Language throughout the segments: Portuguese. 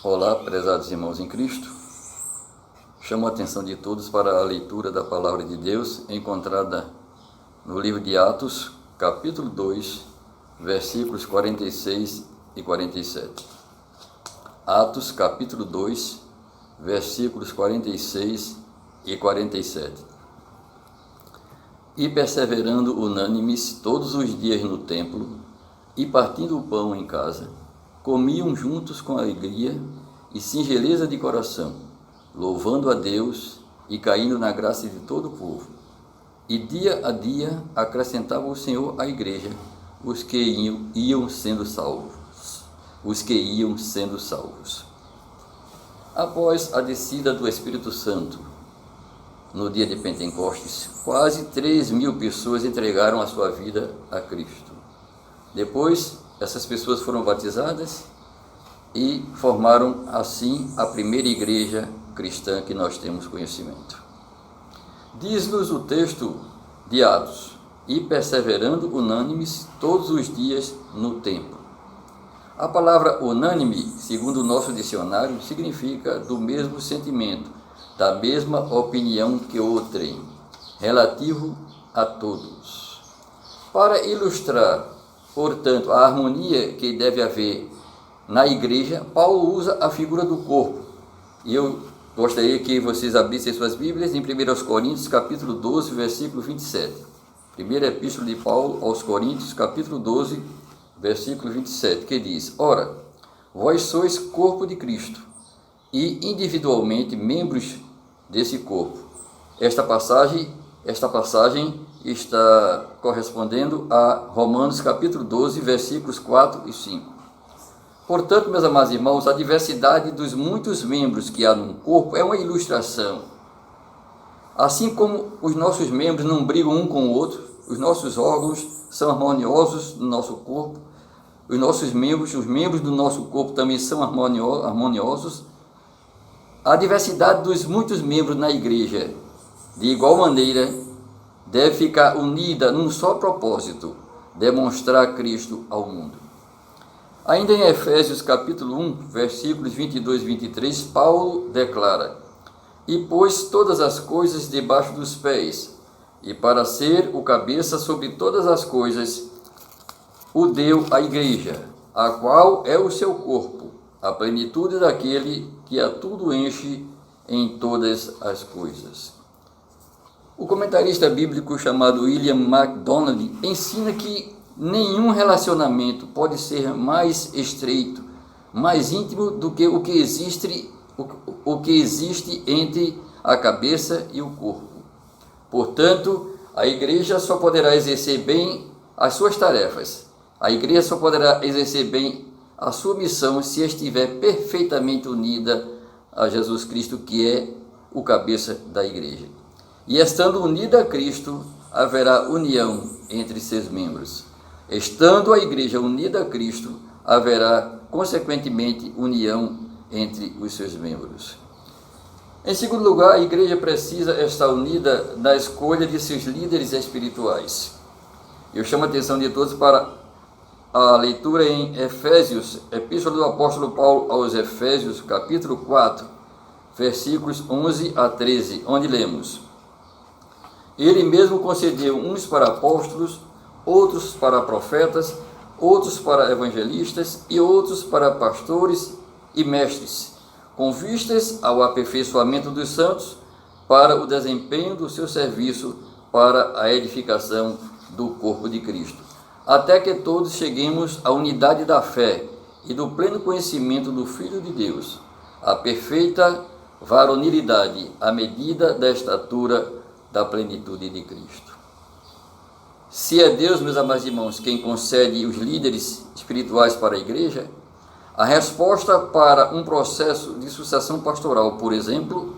Olá, prezados irmãos em Cristo. Chamo a atenção de todos para a leitura da Palavra de Deus encontrada no livro de Atos, capítulo 2, versículos 46 e 47. Atos, capítulo 2, versículos 46 e 47. E perseverando unânimes todos os dias no templo, e partindo o pão em casa, comiam juntos com alegria e singeleza de coração, louvando a Deus e caindo na graça de todo o povo. E dia a dia acrescentava o Senhor à igreja os que iam sendo salvos. Após a descida do Espírito Santo, no dia de Pentecostes, quase 3.000 pessoas entregaram a sua vida a Cristo. Depois, essas pessoas foram batizadas e formaram assim a primeira igreja cristã que nós temos conhecimento. Diz-nos o texto de Atos: e perseverando unânimes todos os dias no templo. A palavra unânime, segundo o nosso dicionário, significa do mesmo sentimento, da mesma opinião que outrem, relativo a todos. Para ilustrar, portanto, a harmonia que deve haver na igreja, Paulo usa a figura do corpo. E eu gostaria que vocês abrissem suas Bíblias em 1 Coríntios, capítulo 12, versículo 27. Primeira epístola de Paulo aos Coríntios, capítulo 12, versículo 27, que diz: ora, vós sois corpo de Cristo, e individualmente membros desse corpo. Esta passagem está correspondendo a Romanos capítulo 12, versículos 4 e 5. Portanto, meus amados irmãos, a diversidade dos muitos membros que há num corpo é uma ilustração. Assim como os nossos membros não brigam um com o outro, os nossos órgãos são harmoniosos no nosso corpo, os membros do nosso corpo também são harmoniosos. A diversidade dos muitos membros na igreja, de igual maneira, deve ficar unida num só propósito: demonstrar Cristo ao mundo. Ainda em Efésios capítulo 1, versículos 22 e 23, Paulo declara: e pôs todas as coisas debaixo dos pés, e para ser o cabeça sobre todas as coisas, o deu à igreja, a qual é o seu corpo, a plenitude daquele que a tudo enche em todas as coisas. O comentarista bíblico chamado William MacDonald ensina que nenhum relacionamento pode ser mais estreito, mais íntimo do que o que existe entre a cabeça e o corpo. Portanto, a igreja só poderá exercer bem as suas tarefas. A igreja só poderá exercer bem a sua missão se estiver perfeitamente unida a Jesus Cristo, que é o cabeça da igreja. E estando unida a Cristo, haverá união entre seus membros. Estando a igreja unida a Cristo, haverá, consequentemente, união entre os seus membros. Em segundo lugar, a igreja precisa estar unida na escolha de seus líderes espirituais. Eu chamo a atenção de todos para a leitura em Efésios, epístola do apóstolo Paulo aos Efésios, capítulo 4, versículos 11 a 13, onde lemos: ele mesmo concedeu uns para apóstolos, outros para profetas, outros para evangelistas e outros para pastores e mestres, com vistas ao aperfeiçoamento dos santos, para o desempenho do seu serviço para a edificação do corpo de Cristo, até que todos cheguemos à unidade da fé e do pleno conhecimento do Filho de Deus, à perfeita varonilidade, à medida da estatura da plenitude de Cristo. Se é Deus, meus amados irmãos, quem concede os líderes espirituais para a igreja, a resposta para um processo de sucessão pastoral, por exemplo,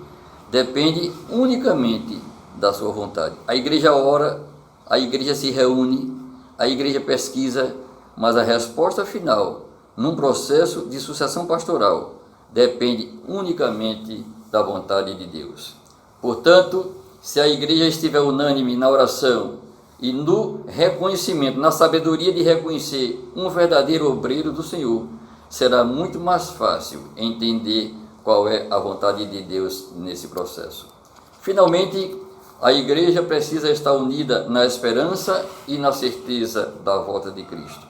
depende unicamente da sua vontade. A igreja ora, a igreja se reúne, a igreja pesquisa, mas a resposta final, num processo de sucessão pastoral, depende unicamente da vontade de Deus. Portanto, se a igreja estiver unânime na oração e no reconhecimento, na sabedoria de reconhecer um verdadeiro obreiro do Senhor, será muito mais fácil entender qual é a vontade de Deus nesse processo. Finalmente, a igreja precisa estar unida na esperança e na certeza da volta de Cristo.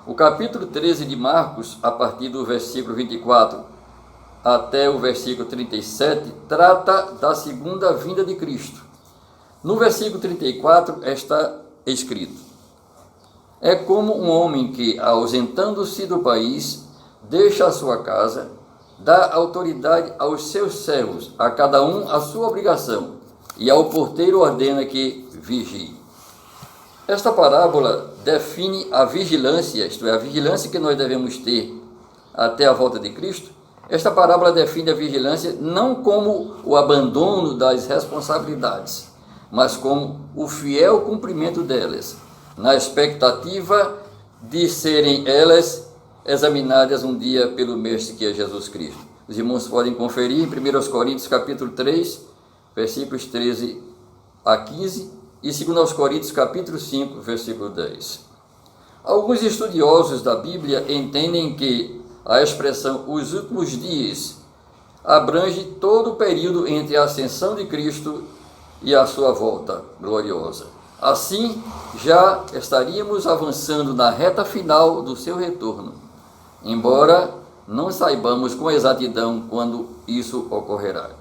O capítulo 13 de Marcos, a partir do versículo 24 até o versículo 37, trata da segunda vinda de Cristo. No versículo 34 está escrito: é como um homem que, ausentando-se do país, deixa a sua casa, dá autoridade aos seus servos, a cada um a sua obrigação, e ao porteiro ordena que vigie. Esta parábola define a vigilância, isto é, a vigilância que nós devemos ter até a volta de Cristo. Esta parábola define a vigilância não como o abandono das responsabilidades, mas como o fiel cumprimento delas, na expectativa de serem elas examinadas um dia pelo Mestre que é Jesus Cristo. Os irmãos podem conferir em 1 Coríntios capítulo 3, versículos 13 a 15 e 2 Coríntios capítulo 5, versículo 10. Alguns estudiosos da Bíblia entendem que a expressão os últimos dias abrange todo o período entre a ascensão de Cristo e a sua volta gloriosa. Assim, já estaríamos avançando na reta final do seu retorno, embora não saibamos com exatidão quando isso ocorrerá.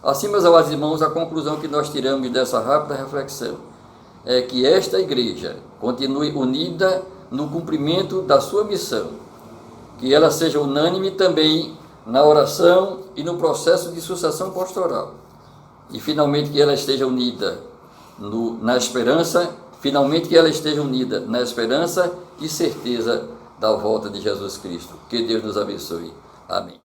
Assim, meus amados irmãos, a conclusão que nós tiramos dessa rápida reflexão é que esta igreja continue unida no cumprimento da sua missão, que ela seja unânime também na oração e no processo de sucessão pastoral. E finalmente que ela esteja unida na esperança, na esperança e certeza da volta de Jesus Cristo. Que Deus nos abençoe. Amém.